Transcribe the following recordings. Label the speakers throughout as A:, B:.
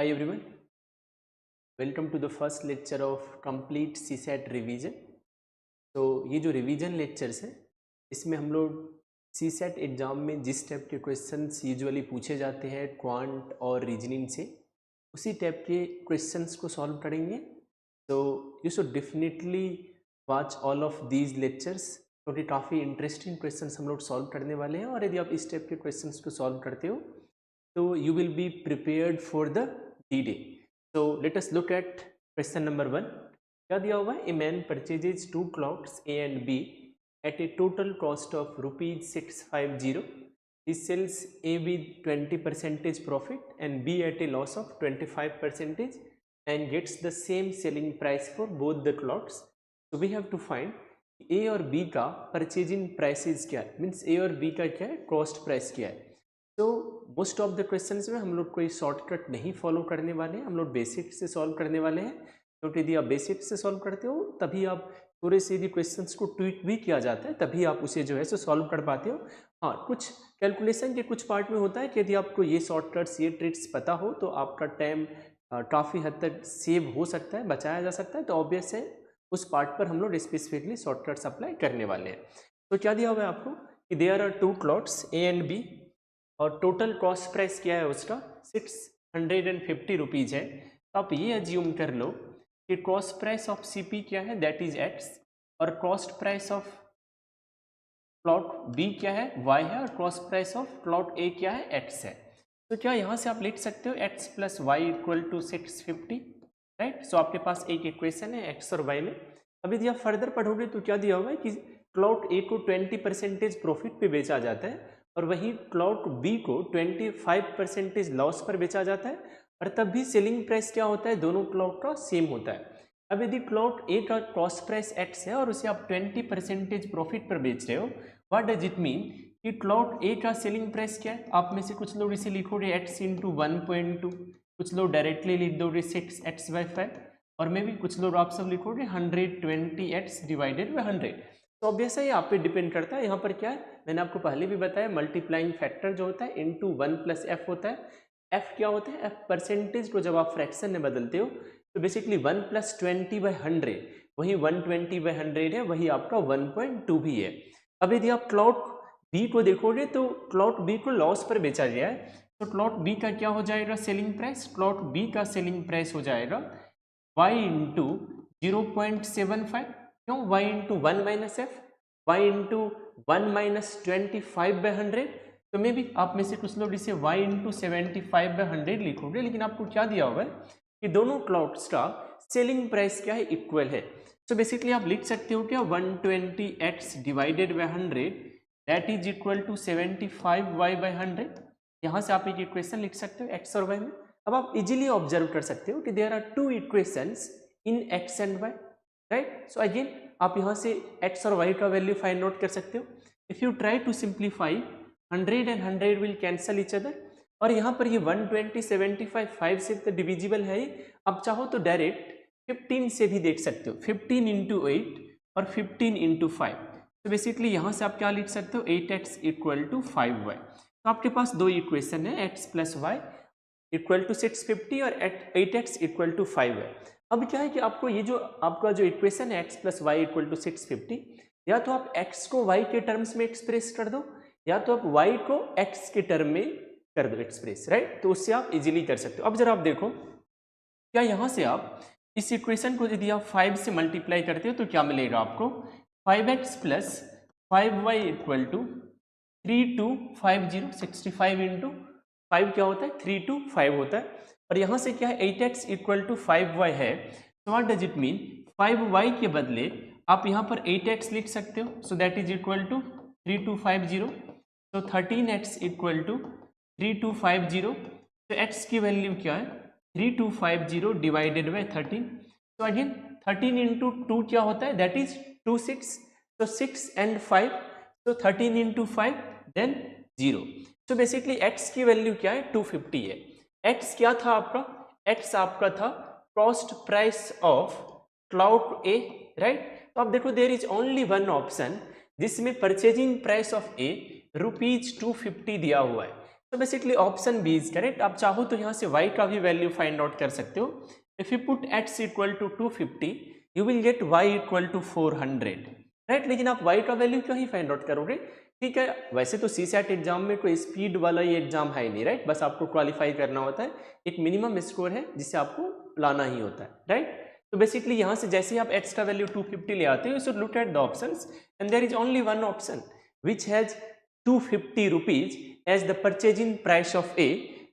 A: Hi everyone, welcome to the first lecture of complete CSAT revision. तो ये जो revision lectures हैं इसमें हम लोग CSAT एग्ज़ाम में जिस टाइप के क्वेश्चंस यूजुअली पूछे जाते हैं क्वांट और रीजनिंग से उसी टाइप के क्वेश्चंस को सॉल्व करेंगे. तो you should definitely watch all of these lectures क्योंकि काफ़ी इंटरेस्टिंग क्वेश्चंस हम लोग सॉल्व करने वाले हैं और यदि आप इस टाइप के क्वेश्चंस को सॉल्व करते हो तो you will be prepared for the D-Day. So let us look at question number 1. क्या दिया हुआ है? A man purchases two clocks A and B at a total cost of rupees 650. He sells A with 20% profit and B at a loss of 25% and gets the same selling price for both the clocks. So we have to find A और B का purchasing prices क्या है, means A और B का क्या है, cost price क्या है. तो मोस्ट ऑफ द क्वेश्चंस में हम लोग कोई शॉर्टकट नहीं फॉलो करने वाले हैं, हम लोग बेसिक से सॉल्व करने वाले हैं. क्योंकि यदि आप बेसिक से सॉल्व करते हो तभी आप थोड़े से यदि क्वेश्चंस को ट्वीट भी किया जाता है तभी आप उसे जो है सो सॉल्व कर पाते हो. हाँ, कुछ कैलकुलेशन के कुछ पार्ट में होता है कि यदि आपको ये शॉर्टकट्स ये ट्रिक्स पता हो तो आपका टाइम काफ़ी हद तक सेव हो सकता है, बचाया जा सकता है. तो ऑब्वियस है उस पार्ट पर हम लोग स्पेसिफिकली शॉर्टकट्स अप्लाई करने वाले हैं. तो क्या दिया हुआ है आपको कि there are two clocks A and B और टोटल कॉस्ट प्राइस क्या है उसका 650 रुपीज़ है. तो आप ये एज्यूम कर लो कि कॉस्ट प्राइस ऑफ सीपी क्या है, दैट इज एक्स, और cost price of plot B क्या है, वाई है, और cost price of plot A क्या है, एक्स है. तो क्या यहाँ से आप लिख सकते हो x plus y equal to 650, right. So आपके पास एक इक्वेशन है एक्स और वाई में. अभी यदि आप फर्दर पढ़ोगे तो क्या दिया हुआ है कि प्लॉट ए को 20% प्रॉफिट पे बेचा जाता है और वही प्लॉट बी को 25% लॉस पर बेचा जाता है, और तब भी सेलिंग प्राइस क्या होता है, दोनों प्लॉट का सेम होता है. अब यदि प्लॉट ए का कॉस्ट प्राइस एक्स है और उसे आप 20% प्रॉफिट पर बेच रहे हो, व्हाट डज इट मीन कि प्लॉट ए का सेलिंग प्राइस क्या है. आप में से कुछ लोग इसे लिखोगे एक्स इंटू 1.2, कुछ लोग डायरेक्टली लिख दोगे 6x/5, और मे भी कुछ लोग आप सब लिखोगे 120x डिवाइडेड बाई 100. तो ऑब्वियस है ये आप पे डिपेंड करता है. यहाँ पर क्या है, मैंने आपको पहले भी बताया, मल्टीप्लाइंग फैक्टर जो होता है इनटू 1 प्लस एफ होता है. एफ क्या होता है, एफ परसेंटेज को जब आप फ्रैक्शन में बदलते हो तो बेसिकली 1 प्लस 20/100, वही 120/100 है, वही आपका 1.2 भी है. अब यदि आप प्लॉट बी को देखोगे तो प्लॉट बी को लॉस पर बेचा गया है, तो प्लॉट बी का क्या हो जाएगा सेलिंग प्राइस, प्लॉट बी का सेलिंग प्राइस हो जाएगा y इंटू 0.75. क्यों y into 1 minus F, y into 1 minus 25/100. तो मे भी आप में से कुछ लोग इसे y इंटू 75/100 लिखोगे, लेकिन आपको क्या दिया हुआ है कि दोनों क्लॉक्स का सेलिंग प्राइस क्या है, इक्वल है. तो बेसिकली आप लिख सकते हो क्या 120x divided by 100 that is equal to 75y/100. यहाँ से आप एक इक्वेशन लिख सकते हो x और y में. अब आप इजीली ऑब्जर्व कर सकते हो कि there are two equations in x and y, right. So again आप यहाँ से x और y का वैल्यू फाइंड आउट कर सकते हो. If you try to simplify 100 and 100 will cancel each other, और यहाँ पर ये 120 75 5 से तो डिविजिबल है ही. अब चाहो तो डायरेक्ट 15 से भी देख सकते हो, 15 इंटू 8 और 15 इंटू 5. तो बेसिकली यहाँ से आप क्या लिख सकते हो, 8x इक्वल टू 5y. तो आपके पास दो इक्वेशन है, x plus y equal to 650 और 8x इक्वल टू 5 है. अब क्या है कि आपको ये जो आपका जो इक्वेशन है x plus y equal to 650, या तो आप x को y के टर्म्स में एक्सप्रेस कर दो या तो आप y को x के टर्म में कर दो एक्सप्रेस, राइट. तो उससे आप इजीली कर सकते हो. अब जरा आप देखो क्या यहाँ से आप इस इक्वेशन को यदि आप 5 से मल्टीप्लाई करते हो तो क्या मिलेगा आपको, 5x plus 5y equal to 3250. 65 into 5 क्या होता है, 325 होता है. और यहाँ से क्या है 8x इक्वल टू 5y है. तो what does it mean, 5y के बदले आप यहाँ पर 8x लिख सकते हो. So that is equal to 3250. तो 13x इक्वल टू 3250. तो x की वैल्यू क्या है 3250 डिवाइडेड बाई 13. तो अगेन 13 इंटू 2 क्या होता है, दैट इज 26. तो 6 एंड 5, तो 13 इंटू 5 देन 0. तो बेसिकली x की वैल्यू क्या है 250 है. x क्या था आपका, x आपका था cost price of cloud A, right. तो आप देखो there is only one option जिसमें purchasing price of A rupees 250 दिया हुआ है. तो basically option B is correct. आप चाहो तो यहाँ से y का भी वैल्यू फाइंड आउट कर सकते हो। If you put x equal to 250 you will get y equal to 400, right. लेकिन आप y का वैल्यू क्यों ही फाइंड आउट करोगे? ठीक है, वैसे तो CSAT एग्जाम में कोई स्पीड वाला ये एग्जाम है नहीं, राइट। बस आपको क्वालिफाई करना होता है, एक मिनिमम स्कोर है जिसे आपको लाना ही होता है, राइट। तो बेसिकली यहाँ से जैसे ही आप x का वैल्यू 250 ले आते हो, you should look at the options and there is only one option which has 250 rupees as the purchasing price of A.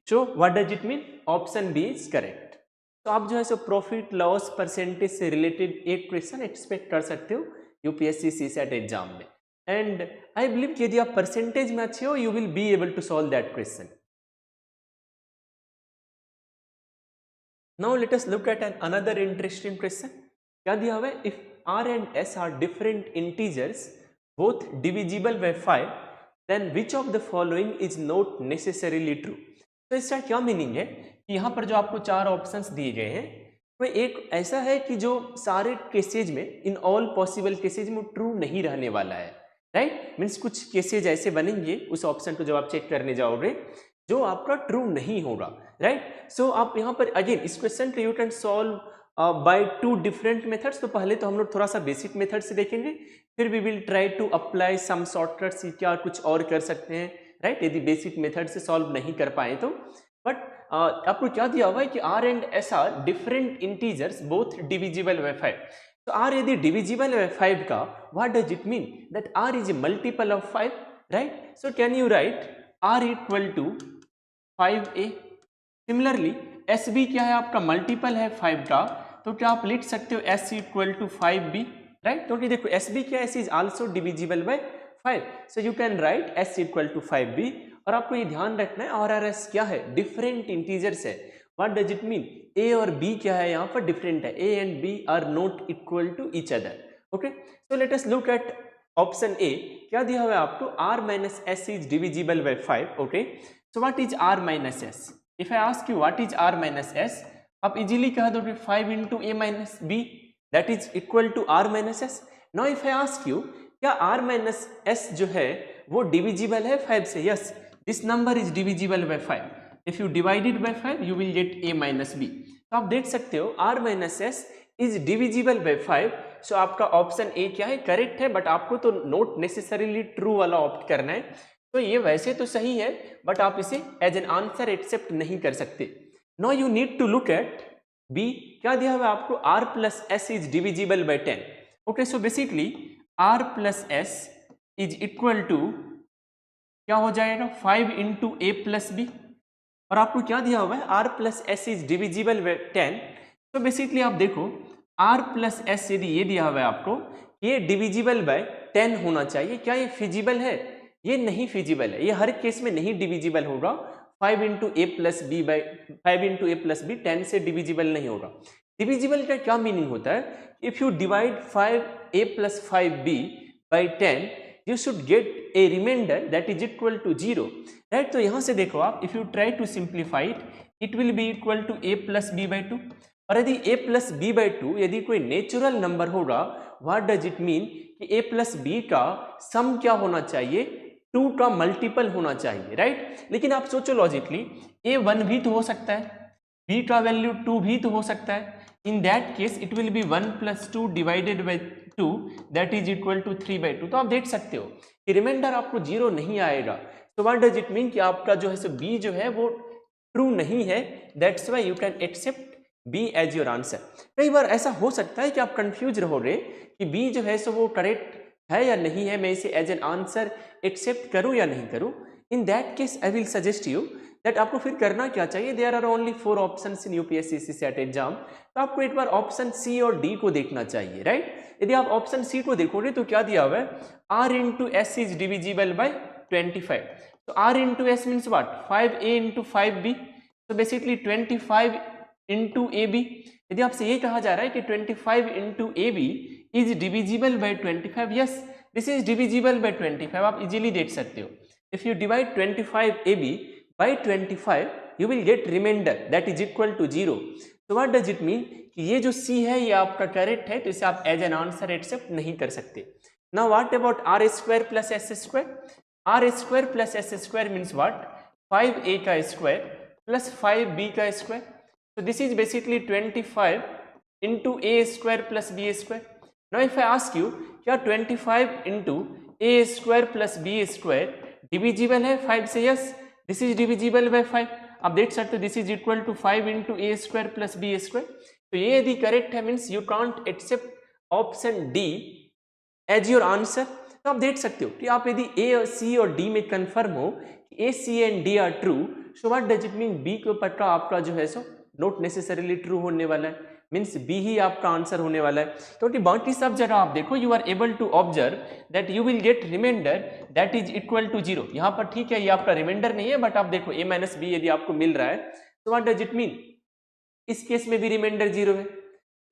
A: So what does it mean? Option B is correct. तो आप जो है सो profit loss percentage से related एक question expect कर सकते हो यूपीएससी सीसैट एग्जाम में, एंड आई बिलीव कि यदि आप परसेंटेज में अच्छे हो you will be able to solve that question. Now let us look at another interesting question. क्या दिया हुआ है? If R and S are different integers both divisible by 5 then which of the following is not necessarily true? तो इसका क्या meaning है कि यहाँ पर जो आपको चार ऑप्शंस दिए गए हैं वो एक ऐसा है कि जो सारे केसेज में इन ऑल पॉसिबल केसेज में ट्रू नहीं रहने वाला है, राइट। मीन्स कुछ केसेज ऐसे बनेंगे उस ऑप्शन को जब आप चेक करने जाओगे जो आपका ट्रू नहीं होगा, राइट। सो आप यहाँ पर अगेन इस क्वेश्चन को you can solve by two different methods. तो पहले तो हम लोग थोड़ा सा बेसिक मेथड से देखेंगे, फिर we will try to apply some shortcuts, क्या कुछ और कर सकते हैं, राइट, यदि बेसिक मेथड से सॉल्व नहीं कर पाए तो. बट आपको क्या दिया हुआ है कि R and S are different integers both divisible by 5. तो R यदि डिविजिबल बाय 5 का what does it mean? That R is a multiple of 5, right. So can you write R equal to 5A. Similarly SB क्या है? आपका multiple है 5 का, तो क्या आप लिख सकते हो S equal to 5B, right. क्योंकि देखो SB क्या है? S is also divisible by 5, so you can write S equal to 5B. और आपको ये ध्यान रखना है R और S क्या है? डिफरेंट इंटीजर्स है. What does it mean? A और B क्या है? यहाँ पर डिफरेंट है. A and B are not equal to each other. Okay, so let us look at option A. क्या दिया हुआ है आपको? R minus S is divisible by 5. Okay, so what is R minus S? If I ask you what is R minus S, आप easily कह दोगे 5 into A minus B that is equal to R minus S. Now if I ask you क्या R minus S जो है वो divisible है 5 से? Yes, this number is divisible by 5. If you divide it by 5 you will get A minus B. तो आप देख सकते हो R minus S is divisible by 5. So आपका ऑप्शन A क्या है? करेक्ट है, बट आपको तो नॉट नेसेसरीली ट्रू वाला ऑप्ट करना है. तो ये वैसे तो सही है बट आप इसे एज एन आंसर एक्सेप्ट नहीं कर सकते. No you need to look at B. क्या दिया हुआ है आपको? R plus S is divisible by 10. Okay, so basically R plus S is equal to क्या हो जाएगा? 5 इंटू A प्लस B. और आपको क्या दिया हुआ है? R plus S is divisible by 10. तो बेसिकली आप देखो R प्लस S यदि ये दिया हुआ है आपको, ये डिविजिबल बाय 10 होना चाहिए. क्या ये फिजिबल है? ये नहीं फिजिबल है, ये हर केस में नहीं डिविजिबल होगा. 5 into A plus B by 5 into A plus B 10 से डिविजिबल नहीं होगा. डिविजिबल का क्या मीनिंग होता है? If you divide 5a plus 5b by 10 you should get a remainder that is equal to 0, right. तो यहाँ से देखो आप, if you try to simplify it will be equal to a plus B by 2. और यदि a plus B by 2 यदि कोई natural number होगा, व्हाट डज इट मीन कि a प्लस बी का सम क्या होना चाहिए? 2 का मल्टीपल होना चाहिए, राइट. लेकिन आप सोचो लॉजिकली, a 1 भी तो हो सकता है, b का वैल्यू 2 भी तो हो सकता है. In that case it will be 1 plus 2 divided by 2 that is equal to 3 by 2. तो आप देख सकते हो कि रिमाइंडर आपको 0 नहीं आएगा. तो व्हाट डज इट मीन कि आपका जो है सो b जो है वो ट्रू नहीं है. That's why you can accept b as your answer. कई बार ऐसा हो सकता है कि आप कंफ्यूज रहोगे कि b जो है सो वो करेक्ट है या नहीं है, मैं इसे एज एन आंसर एक्सेप्ट करूं या नहीं करूं. In that case I will suggest you that आपको फिर करना क्या चाहिए? There are only 4 options in UPSC CSAT exam. तो आपको एक बार ऑप्शन सी और डी को देखना चाहिए, राइट. यदि आप ऑप्शन सी को देखोगे तो क्या दिया हुआ है? R into S is divisible by 25. तो R into S means what? 5a into 5b. तो बेसिकली 25 इंटू ए बी. यदि आपसे ये कहा जा रहा है कि 25 into a b is divisible by 25, yes this is divisible by 25. आप इजीली देख सकते हो. If you divide 25 AB by 25 you will get remainder that is equal to 0. तो व्हाट डज इट मीन कि ये जो C है ये आपका करेक्ट है, तो इसे आप एज एन आंसर एक्सेप्ट नहीं कर सकते. Now what about R square plus S square? R square plus S square means what? 5a का स्क्वायर प्लस 5b का square, so this is basically 25 into a square plus b square. Now if I ask you क्या 25 into a square plus b square divisible है 5 से? Yes, this is divisible by 5. आप देख सकते हो this is equal to 5 into a square plus b square. तो ये यदि करेक्ट है means you can't accept option D as your answer. तो आप देख सकते हो कि आप यदि ए और सी और डी में कंफर्म हो कि A C and D are true, so what does it mean B के ऊपर का आपका जो है सो नॉट नेसेसरीली ट्रू होने वाला है, मीन्स बी ही आपका आंसर होने वाला है. क्योंकि बाकी सब जगह आप देखो you are able to observe that you will get remainder that is equal to 0. यहाँ पर ठीक है ये आपका रिमाइंडर नहीं है, बट आप देखो a माइनस बी यदि आपको मिल रहा है तो व्हाट डज इट मीन, इस केस में भी रिमाइंडर 0 है,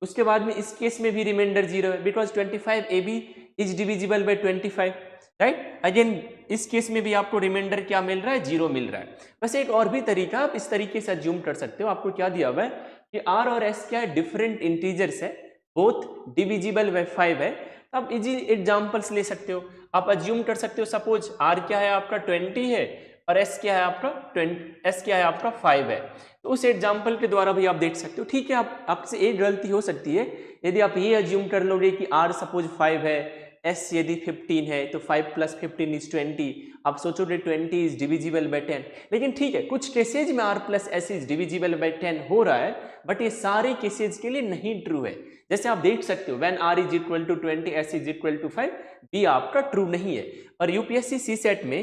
A: उसके बाद में इस केस में भी रिमाइंडर 0 है, because 25ab is divisible by 25, right. Again इस केस में भी आपको रिमाइंडर क्या मिल रहा है, 0 मिल रहा है. वैसे एक और भी तरीका आप इस तरीके से अज्यूम कर सकते हो. आपको क्या दिया हुआ है कि r और s क्या है, डिफरेंट इंटीजर्स है, बोथ डिविजिबल बाय 5 है. आप इजी एग्जांपल्स ले सकते हो. आप अज्यूम कर सकते हो सपोज r क्या है आपका 20 है और s क्या है आपका 5 है. तो उस एग्जांपल के द्वारा भी आप देख सकते हो. ठीक है, आपसे एक गलती हो सकती है यदि आप ये अज्यूम कर लोगे कि r सपोज 5 है, s यदि 15 है तो 5 प्लस 15 इज 20. आप सोचोगे 20 इज डिविजिबल बाय 10, लेकिन ठीक है कुछ केसेज में r plus s is divisible by 10 हो रहा है, बट ये सारे केसेज के लिए नहीं ट्रू है. जैसे आप देख सकते हो when r is equal to 20 s is equal to 5, B आपका ट्रू नहीं है. और यूपीएससी सी सेट में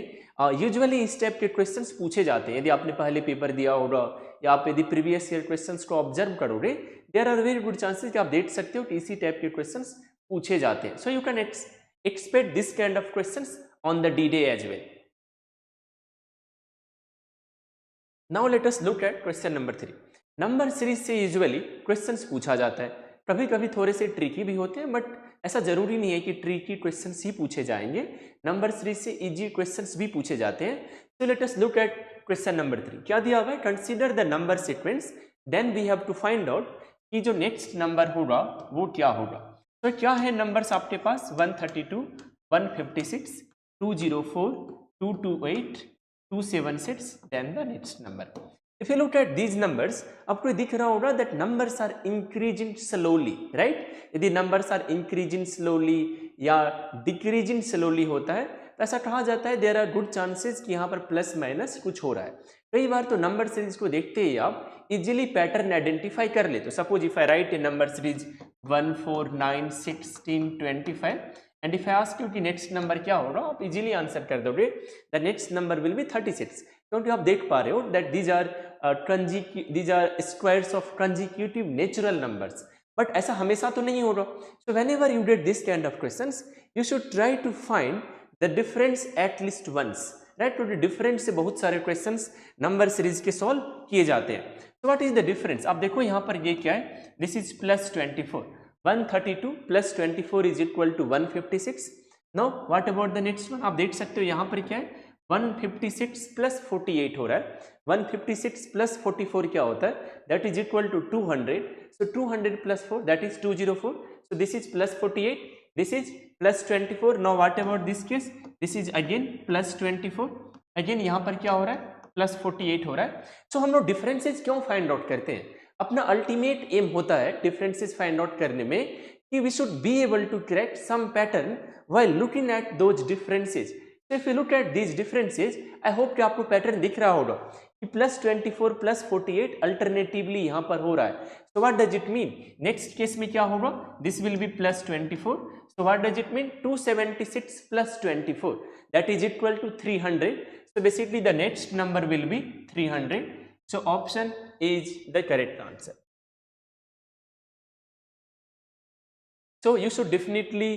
A: यूजुअली इस टाइप के क्वेश्चंस पूछे जाते हैं. यदि आपने पहले पेपर दिया होगा या आप यदि प्रीवियस ईयर क्वेश्चंस को ऑब्जर्व करोगे, there are very good chances कि आप देख सकते हो कि इसी टाइप के क्वेश्चंस पूछे जाते हैं. सो you can expect this kind of questions on the D-Day as well. Now let us look at question number 3. Number series से यूजुअली क्वेश्चंस पूछा जाता है. कभी कभी थोड़े से ट्रिकी भी होते हैं, बट ऐसा जरूरी नहीं है कि ट्रिकी क्वेश्चंस ही पूछे जाएंगे. नंबर सीरीज से इजी क्वेश्चंस भी पूछे जाते हैं. So let us look at question number 3. क्या दिया हुआ है, consider the number sequence, then we have to find out कि जो नेक्स्ट नंबर होगा वो क्या होगा. तो क्या है नंबर्स आपके पास 132, 156, 204, 228, 276, then the next number. If you look at these numbers, आपको दिख रहा होगा that numbers are increasing slowly, right. यदि नंबर्स आर इंक्रीजिंग स्लोली या डिक्रीजिंग स्लोली होता है तो ऐसा कहा जाता है देयर आर गुड चांसेस कि यहाँ पर प्लस माइनस कुछ हो रहा है. कई बार तो नंबर सीरीज को देखते ही आप इजीली पैटर्न आइडेंटिफाई कर ले. तो suppose if I write a number series 1, 4, 9, 16, 25 and if I ask you कि नेक्स्ट नंबर क्या होगा, आप इजीली आंसर कर दोगे the next number will be 36, क्योंकि आप देख पा रहे हो that these are squares of consecutive natural numbers. But ऐसा हमेशा तो नहीं होगा. So whenever you get this kind of questions you should try to find the difference at least once, right. तो डिफरेंस से बहुत सारे क्वेश्चंस नंबर सीरीज के सॉल्व किए जाते हैं. तो व्हाट इज द डिफरेंस, आप देखो यहाँ पर ये क्या है, this is plus 24, 132 plus 24 is equal to 156. Now what about the next one, आप देख सकते हो यहाँ पर क्या है 156 प्लस 48 हो रहा है. 156 प्लस 44 क्या होता है, that is equal to 200. So 200 plus 4 that is 204. So this is plus 48, this is plus 24. Now what about this case, this is again plus 24. Again यहाँ पर क्या हो रहा है, प्लस 48 हो रहा है. सो हम लोग डिफरेंसेस क्यों फाइंड आउट करते हैं, अपना अल्टीमेट एम होता है डिफरेंसेस फाइंड आउट करने में कि we should be able to correct some pattern while looking at those differences. So if you look at these differences, I hope कि आपको पैटर्न दिख रहा होगा कि प्लस 24 प्लस 48 अल्टरनेटिवली यहाँ पर हो रहा है. So what does it mean? Next case में क्या होगा, this will be plus 24. So what does it mean? 276 plus 24 that is equal to 300. So basically the next number will be 300. So option is the correct answer. So you should definitely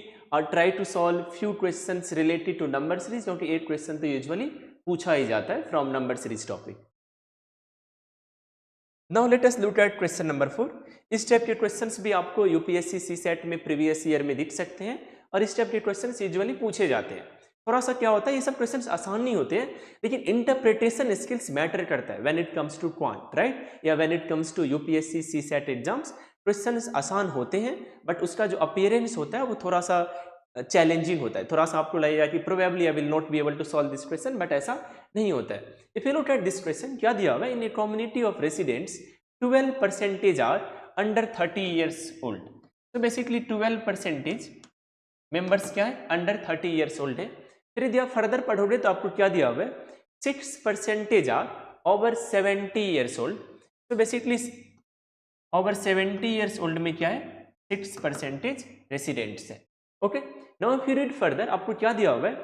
A: try to solve few questions related to number series, क्योंकि एक question तो usually पूछा ही जाता है from number series topic. Now let us look at question number 4. इस type के questions भी आपको यूपीएससी सी सेट में प्रीवियस ईयर में दिख सकते हैं और इस टाइप के क्वेश्चंस यूजुअली पूछे जाते हैं. थोड़ा सा क्या होता है, ये सब क्वेश्चंस आसान नहीं होते हैं, लेकिन इंटरप्रिटेशन स्किल्स मैटर करता है when it comes to quant, right, या when it comes to UPSC CSAT exams. Questions आसान होते हैं बट उसका जो अपीयरेंस होता है वो थोड़ा सा चैलेंजिंग होता है, थोड़ा सा आपको लगेगा कि probably I will not be able to solve this question, but ऐसा नहीं होता है। If you look at this question, क्या दिया हुआ है, in a community of residents 12% are under 30 years old. तो बेसिकली 12% मेंबर्स क्या है, अंडर 30 ईयर्स ओल्ड है। फिर यदि आप फर्दर पढ़ोगे तो आपको क्या दिया हुआ है, 6% आर ओवर 70 ईयर्स ओल्ड। तो बेसिकली ओवर 70 ईयर्स ओल्ड में क्या है, 6% रेसिडेंट्स है। Okay, now if you read further, आपको क्या दिया हुआ है,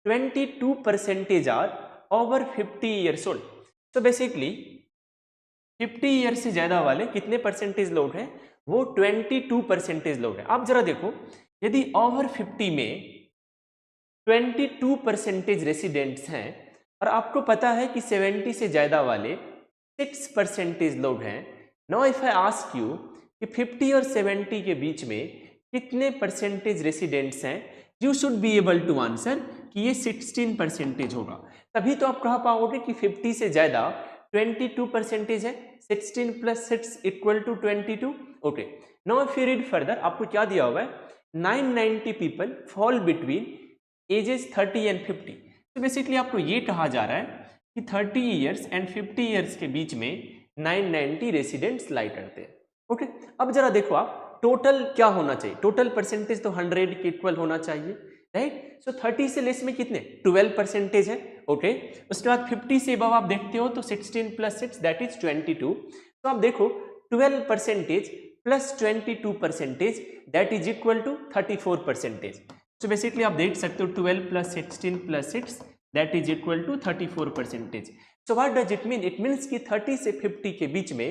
A: 22% आर ओवर 50 ईयर्स ओल्ड। तो बेसिकली 50 ईयर्स से ज्यादा वाले कितने परसेंटेज लोग हैं, वो 22% लोग हैं। आप जरा देखो, यदि ओवर 50 में 22% रेसिडेंट्स हैं और आपको पता है कि 70 से ज्यादा वाले 6% लोग हैं, now if I ask you कि 50 और 70 के बीच में कितने परसेंटेज रेसिडेंट्स हैं, you should be able to answer कि ये 16% होगा। तभी तो आप कह पाओगे कि 50 से ज्यादा 22% है, 16 + 6 = 22। Okay, now if you read further, आपको क्या दिया हुआ है, 990 people fall between ages 30 and 50। तो बेसिकली आपको ये कहा जा रहा है कि 30 ईयर्स एंड 50 ईयर्स के बीच में 990 रेसिडेंट्स लाई करते हैं। ओके, अब जरा देखो आप टोटल क्या होना चाहिए, टोटल परसेंटेज तो 100 के इक्वल होना चाहिए, राइट। सो 30 से लेस में कितने, 12% है। ओके, उसके बाद 50 से अब आप देखते हो तो 16 + 6 दैट इज 22। तो आप देखो 12% + 22% दैट इज इक्वल टू 34%। तो बेसिकली आप देख सकते हो 12 + 16 + 6 that is equal to 34%। So what does it mean, it means कि 30 से 50 के बीच में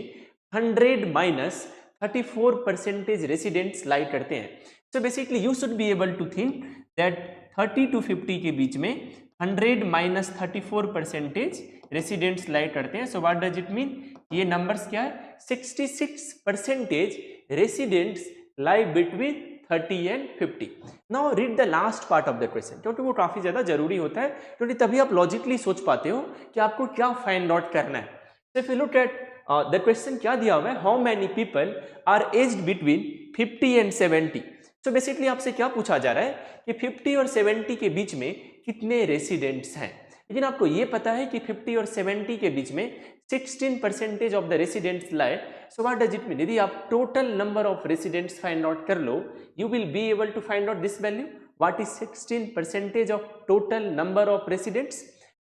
A: 100 - 34% रेसिडेंट्स लाई करते हैं। So basically you should be able to think that 30 to 50 के बीच में 100 - 34% रेसिडेंट्स लाई करते हैं। सो व्हाट डज इट मीन, ये नंबर्स क्या है, 66% residents lie between 30 and 50। Now read the last part of the question, क्योंकि वो काफी ज्यादा जरूरी होता है, क्योंकि तभी आप लॉजिकली सोच पाते हो कि आपको क्या फाइंड आउट करना है। So if you look at the question क्या दिया हुआ है, how many people are aged between 50 and 70। So basically आपसे क्या पूछा जा रहा है कि 50 और 70 के बीच में कितने रेसिडेंट्स हैं, लेकिन आपको ये पता है कि 50 और 70 के बीच में 16% ऑफ द रेसिडेंट्स लाए। So what does it mean, यदि आप total number of residents find out कर लो, you will be able to find out this value, what is 16% of total number of residents.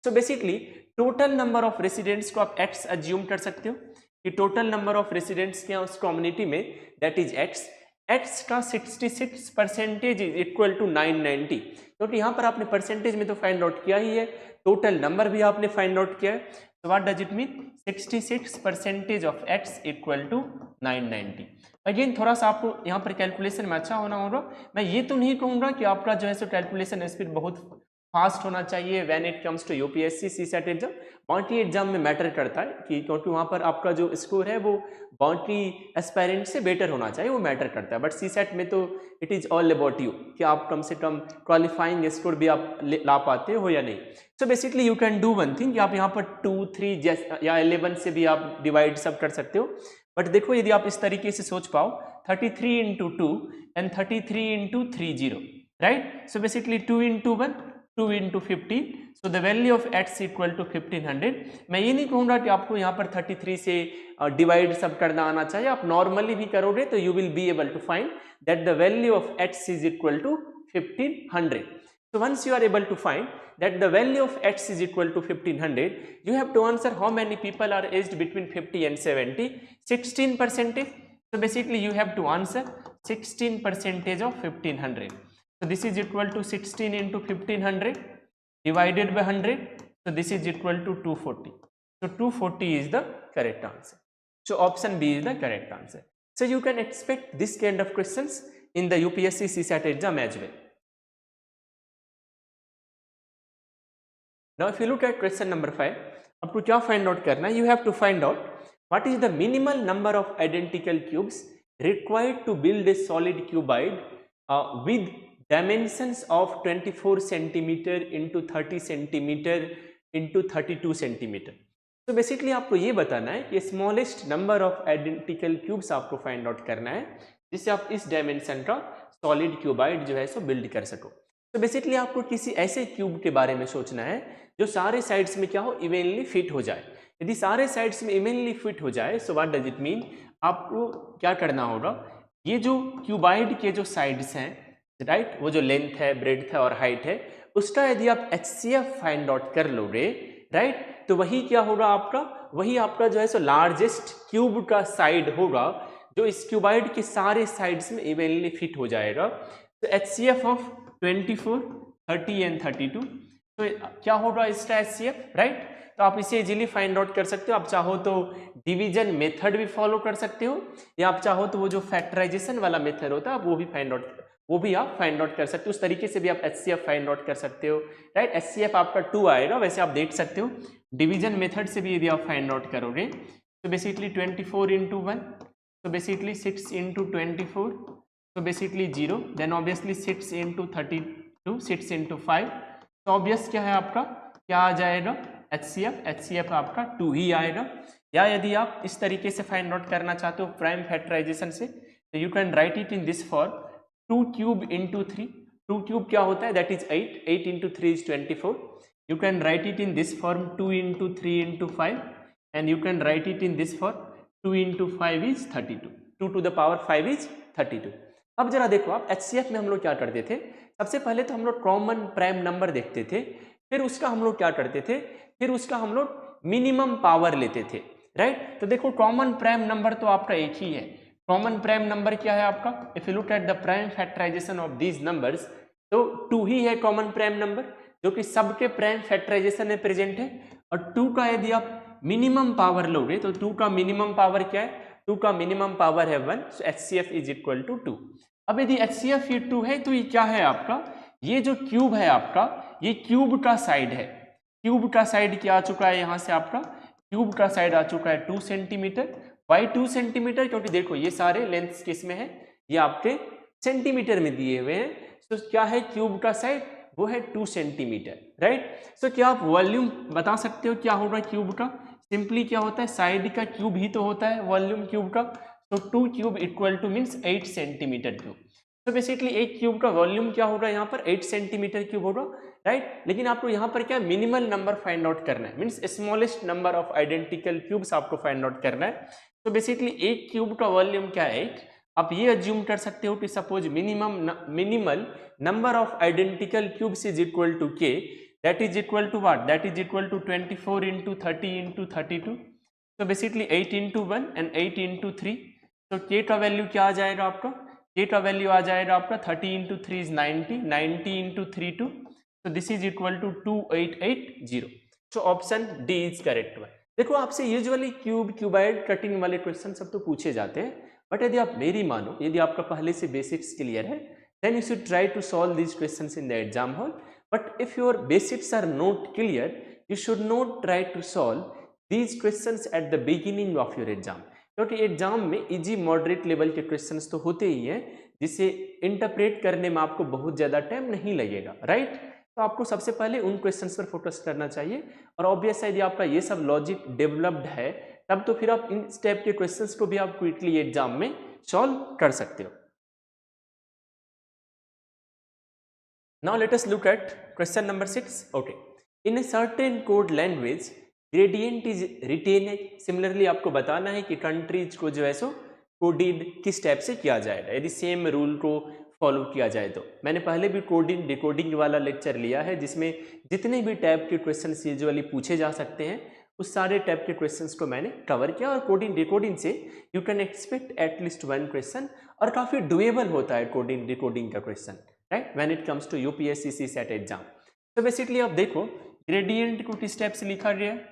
A: So basically total number of residents को आप x assume कर सकते हो कि टोटल नंबर ऑफ रेसिडेंट्स क्या उस कम्युनिटी में, दैट इज x का 66% इज इक्वल टू 990, क्योंकि यहाँ पर आपने परसेंटेज में तो फाइंड आउट किया ही है, टोटल नंबर भी आपने फाइंड आउट किया है। तो what does it mean, 66% of x equal to 990। Again थोड़ा सा आपको यहाँ पर कैलकुलेशन में अच्छा होना होगा। मैं ये तो नहीं कहूँगा कि आपका जो है सो कैलकुलेशन स्पीड बहुत फास्ट होना चाहिए when it comes to UPSC CSAT exam. Boundary exam में मैटर करता है कि क्योंकि वहाँ पर आपका जो स्कोर है वो बाउंड्री एस्पायरेंट से बेटर होना चाहिए, वो मैटर करता है। बट सीसेट में तो it is all about you कि आप कम से कम क्वालिफाइंग स्कोर भी आप ला पाते हो या नहीं। सो basically you can do one thing कि आप यहाँ पर 2, 3 या 11 से भी आप डिवाइड सब कर सकते हो। बट देखो यदि आप इस तरीके से सोच पाओ, 33 × 2 and 33 × 30, right. So basically 2 × 1 2 × 15, so the value of x equal to 1500। मैं ये नहीं कहूँगा कि आपको यहाँ पर 33 से डिवाइड सब करना आना चाहिए, आप नॉर्मली भी करोगे तो you will be able to find that the value of x is equal to 1500। So once you are able to find that the value of x is equal to 1500, you have to answer how many people are aged between 50 and 70, 16%। So basically you have to answer 16% of 1500। So this is equal to 16 into 1500 divided by 100. So this is equal to 240. So 240 is the correct answer. So option B is the correct answer. So you can expect this kind of questions in the UPSC CSAT exam as well. Now if you look at question number 5, आपको क्या find out करना है? You have to find out what is the minimal number of identical cubes required to build a solid cuboid with dimensions of 24 centimeter into 30 centimeter into 32 centimeter। तो basically आपको ये बताना है कि smallest number of identical cubes आपको find out करना है जिससे आप इस डायमेंशन का सॉलिड क्यूबाइड जो है सो बिल्ड कर सको। तो बेसिकली आपको किसी ऐसे क्यूब के बारे में सोचना है जो सारे साइड्स में क्या हो, इवेनली फिट हो जाए। यदि सारे साइड्स में इवेनली फिट हो जाए सो व्हाट डज इट मीन, आपको क्या करना होगा, ये जो क्यूबाइड के जो साइड्स हैं राइट, वो जो लेंथ है, ब्रेड्थ है और हाइट है, उसका यदि आप HCF फाइंड आउट कर लोगे राइट, तो वही क्या होगा आपका, वही आपका जो है सो लार्जेस्ट क्यूब का साइड होगा जो इस क्यूबाइड के सारे साइड्स में इवेनली फिट हो जाएगा। तो HCF ऑफ 24, 30 एंड 32, तो क्या होगा इसका HCF राइट। तो आप इसे इजीली फाइंड आउट कर सकते हो। आप चाहो तो डिवीजन मेथड भी फॉलो कर सकते हो, या आप चाहो तो वो जो फैक्टराइजेशन वाला मेथड होता है वो भी आप फाइंड आउट कर सकते हो। उस तरीके से भी आप HCF फाइंड आउट कर सकते हो राइट। HCF आपका 2 आएगा, वैसे आप देख सकते हो डिवीजन मेथड से भी यदि आप फाइंड आउट करोगे तो basically 24 into 1, so basically 6 into 24, so basically 0, then obviously 6 into 32, 6 into 5, तो ऑब्वियस क्या है आपका, क्या आ जाएगा HCF आपका 2 ही आएगा। या यदि आप इस तरीके से फाइंड आउट करना चाहते हो प्राइम फैक्टराइजेशन से, तो you can right it in this form 2 cube into 3, 2 cube क्या होता है, that is 8, 8 into 3 is 24, you can write it in this form 2 into 3 into 5, and you can write it in this form 2 into 5 is 32, 2 to the power 5 is 32। अब जरा देखो आप HCF में हम लोग क्या करते थे, सबसे पहले तो हम लोग कॉमन प्राइम नंबर देखते थे, फिर उसका हम लोग क्या करते थे, फिर उसका हम लोग मिनिमम पावर लेते थे राइट। तो देखो कॉमन प्राइम नंबर तो आपका एक ही है, कॉमन प्राइम नंबर क्या है आपका, if you look at the prime factorization of these numbers, तो 2 ही है कॉमन प्राइम नंबर जो कि सबके प्राइम फैक्टराइजेशन में प्रेजेंट है। और 2 का यदि आप मिनिमम पावर लोगे तो 2 का मिनिमम पावर क्या है, 2 का मिनिमम पावर है 1, सो HCF इज इक्वल टू 2। अब यदि HCF ये 2 है तो ये क्या है आपका, ये जो क्यूब है आपका, ये क्यूब का साइड है। क्यूब का साइड क्या आ चुका है यहाँ से आपका, क्यूब का साइड आ चुका है 2 सेंटीमीटर। वाई 2 सेंटीमीटर, क्योंकि देखो ये सारे लेंथ किस में है, ये आपके सेंटीमीटर में दिए हुए हैं। तो क्या है क्यूब का साइड, वो है 2 सेंटीमीटर राइट। सो क्या आप वॉल्यूम बता सकते हो क्या होगा क्यूब का, सिंपली क्या होता है, साइड का क्यूब ही तो होता है वॉल्यूम क्यूब का। तो 2 cube equal two means 8 centimetre cube. तो बेसिकली एक क्यूब का वॉल्यूम क्या होगा यहाँ पर, 8 सेंटीमीटर क्यूब होगा राइट। लेकिन आपको यहाँ पर क्या मिनिमल नंबर फाइंड आउट करना है, means smallest number of identical cubes आपको फाइंड आउट करना है। तो बेसिकली एक क्यूब का वॉल्यूम क्या है 8। आप ये अज्यूम कर सकते हो कि suppose minimal number of identical cubes is equal to k, that is equal to what, that is equal to 24 into 30 into 32, so basically 8 into 1 and 8 into 3, तो k का वैल्यू क्या आ जाएगा आपका, k का वैल्यू आ जाएगा आपका 30 into 3 is 90, 90 into 3 2, so this is equal to 2880, so option D is correct. देखो आपसे यूजुअली क्यूबाइड कटिंग वाले क्वेश्चन सब तो पूछे जाते हैं, बट यदि आप मेरी मानो, यदि आपका पहले से बेसिक्स क्लियर है, then you should try to solve these questions in the exam hall. But if your basics are not clear, you should not try to solve these questions at the beginning of your exam, क्योंकि exam में easy moderate level के questions तो होते ही हैं, जिसे interpret करने में आपको बहुत ज़्यादा टाइम नहीं लगेगा राइट। तो आपको सबसे पहले उन क्वेश्चंस पर फोकस करना चाहिए, और ऑब्वियस है यदि आपका ये सब लॉजिक डेवलप्ड है तब तो फिर आप इन स्टेप के क्वेश्चंस को भी आप क्विकली एग्जाम में सॉल्व कर सकते हो। Now let us look at question number 6. Okay, in a certain code language gradient is retained. Similarly आपको बताना है कि कंट्रीज को जो है सो कोडेड किस टाइप से किया जाएगा, यदि सेम रूल को फॉलो किया जाए तो। मैंने पहले भी कोडिंग डिकोडिंग वाला लेक्चर लिया है जिसमें जितने भी टाइप के क्वेश्चन यूजुअली पूछे जा सकते हैं उस सारे टाइप के क्वेश्चंस को मैंने कवर किया, और कोडिंग डिकोडिंग से you can expect at least 1 question, और काफ़ी डुएबल होता है कोडिंग डिकोडिंग का question right when it comes to UPSC CSAT exam. तो बेसिकली आप देखो ग्रेडियंट को किस टाइप से लिखा गया है,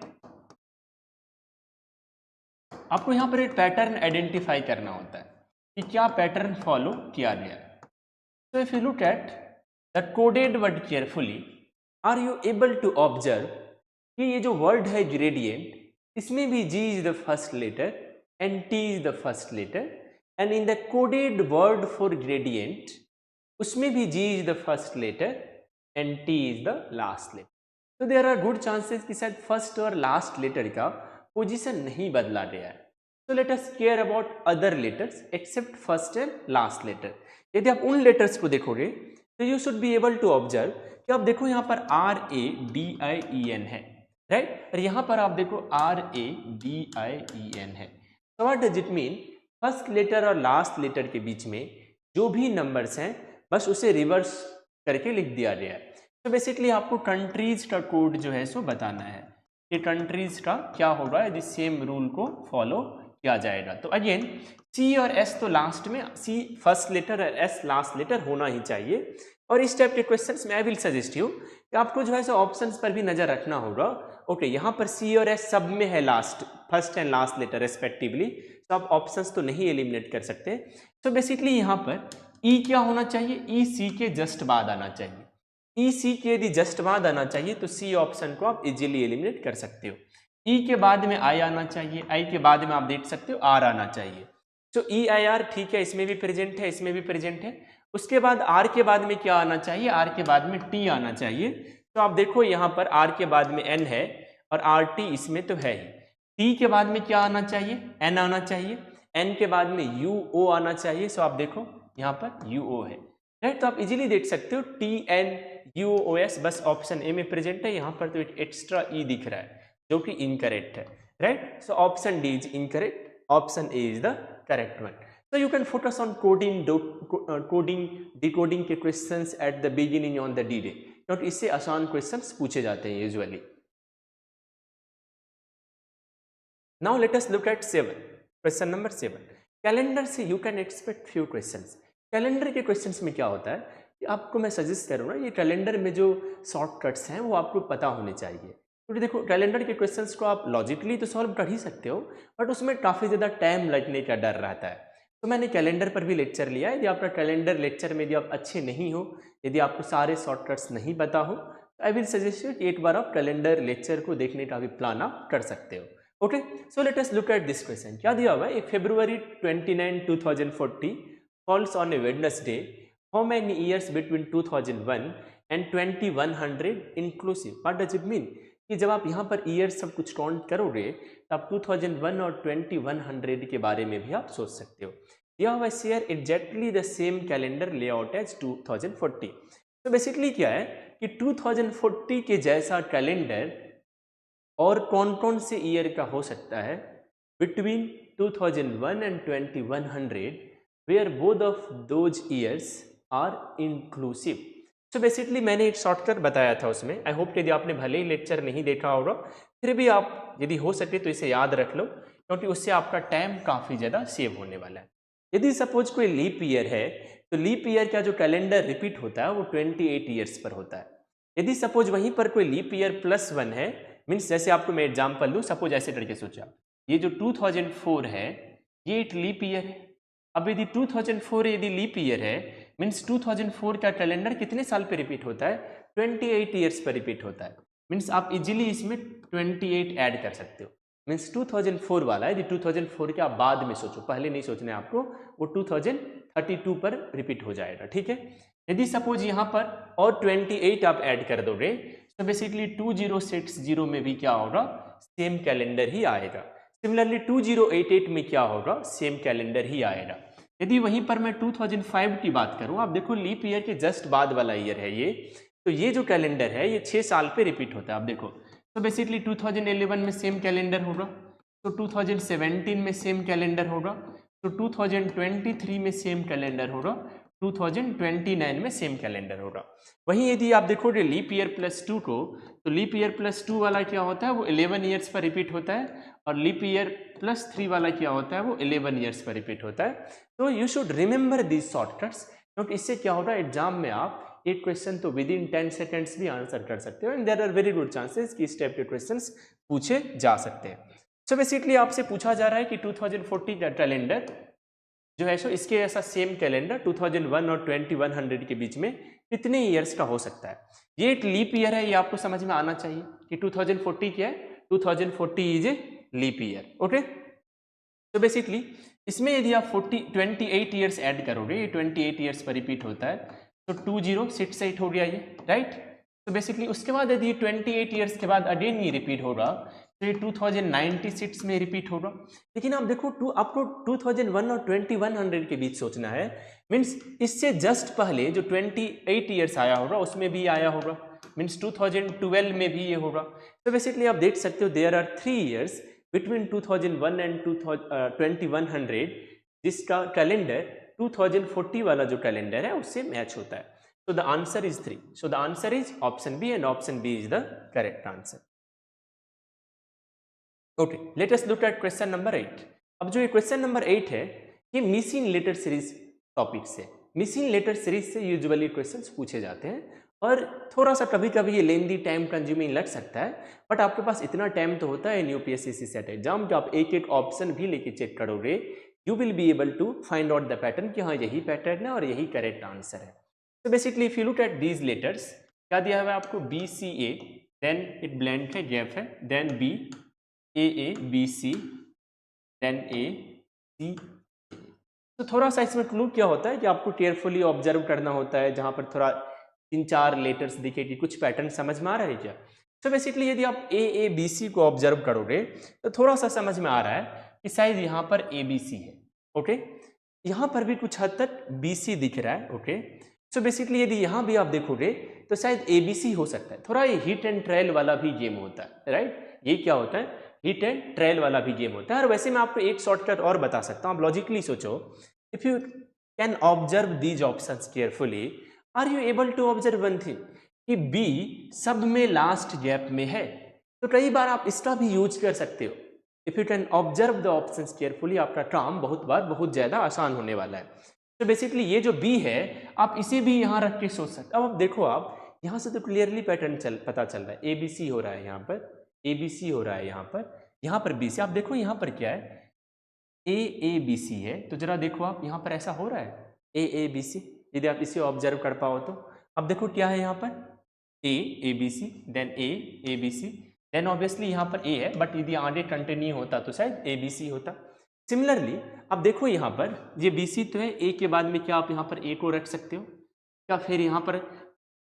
A: आपको यहाँ पर एक पैटर्न आइडेंटिफाई करना होता है कि क्या पैटर्न फॉलो किया गया है। तो if you look at the coded word carefully, are you able to observe कि ये जो वर्ड है ग्रेडियंट, इसमें भी G is the first letter and T is the first letter, and in the coded word for gradient उसमें भी G is the first letter and T is the last letter. तो there are good chances कि शायद first और last letter का position नहीं बदला गया है। So let us care about other letters except first and last letter. यदि आप उन लेटर्स को देखोगे तो you should be able to observe कि आप देखो यहाँ पर RADIEN है, राइट, और यहाँ पर आप देखो RADIEN है. So what does it mean? First letter और लास्ट लेटर के बीच में जो भी नंबर्स हैं बस उसे रिवर्स करके लिख दिया गया है. तो बेसिकली आपको कंट्रीज का कोड जो है सो बताना है कि कंट्रीज का क्या होगा यदि सेम रूल को फॉलो किया जाएगा. तो अगेन सी और एस तो लास्ट में, सी फर्स्ट लेटर और एस लास्ट लेटर होना ही चाहिए. और इस टाइप के क्वेश्चंस में आई विल सजेस्ट यू कि आपको जो है सो ऑप्शंस पर भी नजर रखना होगा. ओके, यहाँ पर सी और एस सब में है last, first and last letter respectively, तो आप ऑप्शंस तो नहीं एलिमिनेट कर सकते. तो बेसिकली यहाँ पर ई क्या होना चाहिए, ई सी के जस्ट बाद आना चाहिए. ई सी के यदि जस्ट बाद आना चाहिए तो सी ऑप्शन को आप इजीली एलिमिनेट कर सकते हो. ई के बाद में आई आना चाहिए, आई के बाद में आप देख सकते हो आर आना चाहिए. तो ई आई आर ठीक है, इसमें भी प्रेजेंट है, इसमें भी प्रेजेंट है. उसके बाद आर के बाद में क्या आना चाहिए, आर के बाद में टी आना चाहिए. तो आप देखो यहाँ पर आर के बाद में एन है और आर टी इसमें तो है ही. टी के बाद में क्या आना चाहिए, एन आना चाहिए. एन के बाद में यू ओ आना चाहिए. सो आप देखो यहाँ पर यू ओ है, राइट. तो आप इजीली देख सकते हो T N U O S बस ऑप्शन ए में प्रेजेंट है. यहाँ पर तो एक एक्स्ट्रा ई दिख रहा है जो कि इनकरेक्ट है, right. So option D is incorrect, option A is the correct one. So you can focus on coding, decoding के questions at the beginning on the D-Day, क्योंकि इससे आसान questions पूछे जाते हैं usually. Now let us look at 7. Question number 7. Calendar से you can expect few questions. Calendar के questions में क्या होता है कि आपको मैं सजेस्ट करूँगा ये कैलेंडर में जो शॉर्टकट्स हैं वो आपको पता होने चाहिए. क्योंकि देखो कैलेंडर के क्वेश्चंस को आप लॉजिकली तो सॉल्व कर ही सकते हो, बट उसमें काफ़ी ज़्यादा टाइम लगने का डर रहता है. तो मैंने कैलेंडर पर भी लेक्चर लिया है. यदि आपका कैलेंडर लेक्चर में यदि आप अच्छे नहीं हो, यदि आपको सारे शॉर्टकट्स नहीं पता हो, तो आई विल सजेस्ट यू कि एक बार आप कैलेंडर लेक्चर को देखने का भी प्लान आप कर सकते हो. Okay, so let us look at this question. क्या दिया हुआ है, February 29, 2040 falls on A Wednesday. How many years between 2001 and 2100 inclusive. What does it mean कि जब आप यहाँ पर ईयर सब कुछ काउंट करोगे तब 2001 और 2100 के बारे में भी आप सोच सकते हो. दिया हुआ share exactly the same calendar layout as 2040. तो बेसिकली क्या है कि 2040 के जैसा कैलेंडर और कौन कौन से ईयर का हो सकता है between 2001 and 2100 where both of those years are inclusive. तो बेसिकली मैंने एक शॉर्टकट बताया था उसमें. आई होप यदि आपने भले ही लेक्चर नहीं देखा होगा फिर भी आप यदि हो सके तो इसे याद रख लो, क्योंकि उससे आपका टाइम काफ़ी ज़्यादा सेव होने वाला है. यदि सपोज कोई लीप ईयर है तो लीप ईयर का जो कैलेंडर रिपीट होता है वो 28 ईयर्स पर होता है. यदि सपोज वहीं पर कोई लीप ईयर +1 है, मीन्स जैसे आपको मैं एग्जाम्पल दूँ, सपोज ऐसे करके सोचा ये जो 2004 है ये एक लीप ईयर है. अब यदि 2004 यदि लीप ईयर है मीन्स 2004 का कैलेंडर कितने साल पे रिपीट होता है, 28 ईयर्स पर रिपीट होता है. मीन्स आप इजीली इसमें 28 ऐड कर सकते हो. मीन्स 2004 वाला है, यदि 2004 के आप बाद में सोचो, पहले नहीं सोचना है आपको, वो 2032 पर रिपीट हो जाएगा. ठीक है, यदि सपोज यहाँ पर और 28 आप ऐड कर दोगे तो बेसिकली 2060 में भी क्या होगा, सेम कैलेंडर ही आएगा. सिमिलरली 2088 में क्या होगा, सेम कैलेंडर ही आएगा. यदि वहीं पर मैं 2005 की बात करूं, आप देखो लीप ईयर के जस्ट बाद वाला ईयर है ये, तो ये जो कैलेंडर है ये 6 साल पे रिपीट होता है. आप देखो तो बेसिकली 2011 में सेम कैलेंडर होगा, तो 2017 में सेम कैलेंडर होगा, तो 2023 में सेम कैलेंडर होगा, 2029 में सेम कैलेंडर होगा. वहीं यदि आप देखोगे लीप ईयर +2 को, तो लीप ईयर +2 वाला क्या होता है वो 11 ईयर्स पर रिपीट होता है, और लीप ईयर +3 वाला क्या होता है वो 11 ईयर्स पर रिपीट होता है. तो you should remember these shortcuts, क्योंकि इससे क्या होगा एग्जाम में आप एक क्वेश्चन तो विद इन 10 सेकेंड्स भी आंसर कर सकते हो, and there are very good chances कि इस टाइप के क्वेश्चंस पूछे जा सकते हैं. सो बेसिकली आपसे पूछा जा रहा है कि 2040 का कैलेंडर जो है सो इसके ऐसा सेम कैलेंडर 2001 और 2100 के बीच में कितने ईयर्स का हो सकता है. ये एक लीप ईयर है, ये आपको समझ में आना चाहिए कि 2040 क्या है, 2040 is a leap year. Okay, तो बेसिकली इसमें यदि आप 28 ईयर्स ऐड करोगे, ये 28 ईयर्स पर रिपीट होता है, तो 2068 हो गया ये, राइट. तो बेसिकली उसके बाद यदि 28 ईयर्स के बाद अगेन ये रिपीट होगा तो ये 2096 में रिपीट होगा। लेकिन आप देखो आपको 2001 और 2100 के बीच सोचना है, मीन्स इससे जस्ट पहले जो 28 ईयर्स आया होगा उसमें भी आया होगा, मीन्स 2012 में भी ये होगा। तो बेसिकली आप देख सकते हो there are 3 years between 2001 and 2100 जिसका कैलेंडर 2040 वाला जो कैलेंडर है उससे मैच होता है। So the answer is 3. So the answer is option B, and option B is the correct answer. Okay, let us look at question number 8. अब जो ये क्वेश्चन नंबर 8 है ये मिसिंग लेटर सीरीज टॉपिक से, missing letter series से usually questions पूछे जाते हैं और थोड़ा सा कभी कभी ये लेंदी टाइम कंज्यूमिंग लग सकता है, बट आपके पास इतना टाइम तो होता है इन यूपीएससी सीसेट एग्जाम जो आप एक एक ऑप्शन भी लेके चेक करोगे, you will be able to find out the pattern कि हाँ यही पैटर्न है और यही करेक्ट आंसर है। तो basically if you look at these letters, क्या दिया हुआ है आपको B C A, then it blank है गैप है, then B A B C, then A C. तो थोड़ा सा इसमें क्लू क्या होता है कि आपको केयरफुली ऑब्जर्व करना होता है, जहां पर थोड़ा 3-4 लेटर्स दिखे कि कुछ पैटर्न समझ में आ रहा है क्या। तो बेसिकली यदि आप ए बी सी को ऑब्जर्व करोगे तो थोड़ा सा समझ में आ रहा है कि शायद यहाँ पर ए बी सी है। ओके, यहाँ पर भी कुछ हद तक बी सी दिख रहा है। ओके, सो बेसिकली यदि यहाँ भी आप देखोगे तो शायद ए बी सी हो सकता है। थोड़ा ये हिट एंड ट्रायल वाला भी गेम होता है, राइट, ये क्या होता है, हिट एंड ट्रायल वाला भी गेम होता है। और वैसे मैं आपको एक शॉर्टकट और बता सकता हूँ, आप लॉजिकली सोचो, if you can observe these options carefully, are you able to observe one thing कि बी सब में लास्ट गैप में है। तो कई बार आप इसका भी यूज कर सकते हो, if you can observe the options carefully, आपका काम बहुत बार बहुत ज्यादा आसान होने वाला है। तो बेसिकली ये जो बी है आप इसे भी यहाँ रख के सोच सकते। अब देखो आप यहाँ से तो क्लियरली पैटर्न पता चल रहा है, ए बी सी हो रहा है यहाँ पर, ए बी सी हो रहा है यहाँ पर बी सी। आप देखो यहाँ पर क्या है, ए बी सी है, तो जरा देखो आप यहाँ पर ऐसा हो रहा है ए बी सी, यदि आप इसे ऑब्जर्व कर पाओ तो। अब देखो क्या है यहाँ पर A B C, then A B C, then obviously यहाँ पर ए है, बट यदि आगे कंटिन्यू होता तो शायद ए बी सी होता। सिमिलरली अब देखो यहाँ पर ये बी सी तो है, ए के बाद में क्या आप यहाँ पर ए को रख सकते हो, क्या फिर यहाँ पर